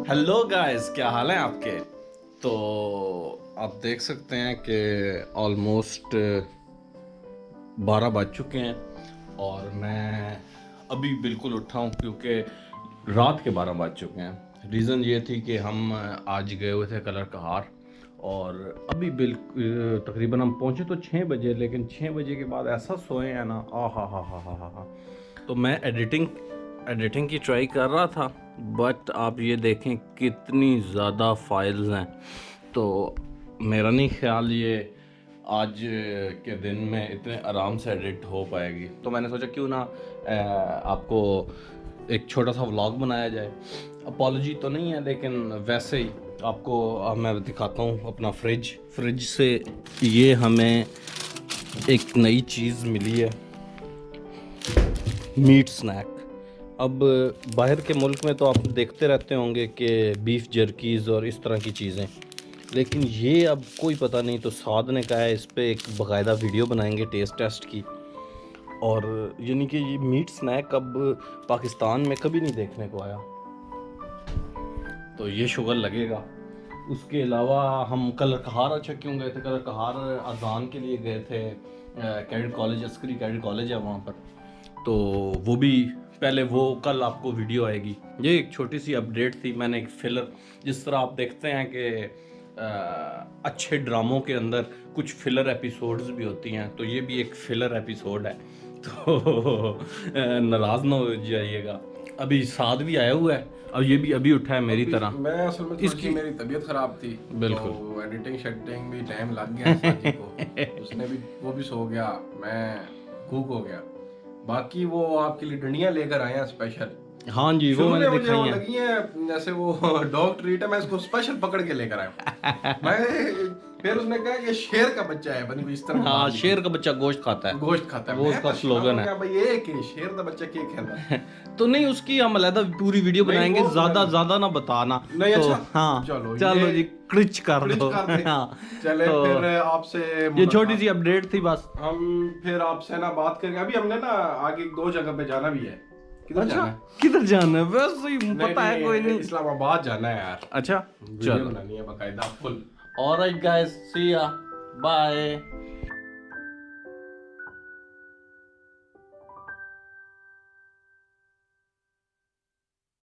Hello guys, क्या हाल है आपके। तो आप देख सकते हैं कि ऑलमोस्ट 12 बज चुके हैं और मैं अभी बिल्कुल उठा हूँ क्योंकि रात के 12 बज चुके हैं। रीज़न ये थी कि हम आज गए हुए थे कलर कहार और अभी बिल्कुल तकरीबन हम पहुँचे तो 6 बजे, लेकिन 6 बजे के बाद ऐसा सोए हैं ना, आ हा। तो मैं एडिटिंग की ट्राई कर रहा था, बट आप ये देखें कितनी ज़्यादा फाइल्स हैं। तो मेरा नहीं ख्याल ये आज के दिन में इतने आराम से एडिट हो पाएगी। तो मैंने सोचा क्यों ना आपको एक छोटा सा व्लॉग बनाया जाए। अपॉलॉजी तो नहीं है, लेकिन वैसे ही आपको मैं दिखाता हूँ अपना फ्रिज से ये हमें एक नई चीज़ मिली है, मीट स्नैक। अब बाहर के मुल्क में तो आप देखते रहते होंगे कि बीफ जर्कीज़ और इस तरह की चीज़ें, लेकिन ये अब कोई पता नहीं। तो साद ने कहा है इस पे एक बाकायदा वीडियो बनाएंगे टेस्ट टेस्ट की, और यानी कि ये मीट स्नैक अब पाकिस्तान में कभी नहीं देखने को आया, तो ये शुगर लगेगा। उसके अलावा हम कलर कहार, अच्छा क्यों गए थे कलर कहार, अजान के लिए गए थे। Cadet college, Askari cadet college है वहाँ पर, तो वो भी पहले वो कल आपको वीडियो आएगी। ये एक छोटी सी अपडेट थी, मैंने एक फिलर, जिस तरह आप देखते हैं कि अच्छे ड्रामों के अंदर कुछ फिलर एपिसोड्स भी होती हैं, तो ये भी एक फिलर एपिसोड है। तो नाराज़ ना हो जाइएगा। अभी साद भी आया हुआ है, अब ये भी अभी उठा है मेरी तरह। मैं असल में इसकी मेरी तबीयत खराब थी, बिल्कुल। तो एडिटिंग शेडिटिंग भी टाइम लग गया साथी को। उसने भी वो भी सो गया, मैं कूक हो गया। बाकी वो आपके लिए डंडियां लेकर आए हैं स्पेशल। हाँ जी, वो मैंने मुझे दिखाई वो हैं। लगी है जैसे वो डॉग ट्रीट है, मैं इसको स्पेशल पकड़ के लेकर आया। मैं फिर उसने कहा कि शेर का बच्चा है, बनी इस तरह हाँ, शेर का बच्चा गोश्त खाता है, गोश्त खाता है। वो उसका स्लोगन है। भाई ये कि शेर का बच्चा क्या खेलता। तो नहीं, उसकी हम अलग पूरी वीडियो नहीं, बनाएंगे, वो ज्यादा ना बताना। नहीं, तो अच्छा हाँ, चलो जी क्लिच कर दो। कर दे। हाँ, चले तो फिर आपसे ये छोटी सी अपडेट थी बस। हम फिर आपसे ना बात करेंगे। अभी हमने ना आगे 2 जगह पे जाना भी है। किधर अच्छा, जाना है? किधर जाना है वैसे ही पता है नहीं, कोई नहीं। इस्लामाबाद जाना है यार। अच्छा वीडियो चलो, बनानी है बाकायदा फुल। ऑलराइट गाइस, सी या बाय।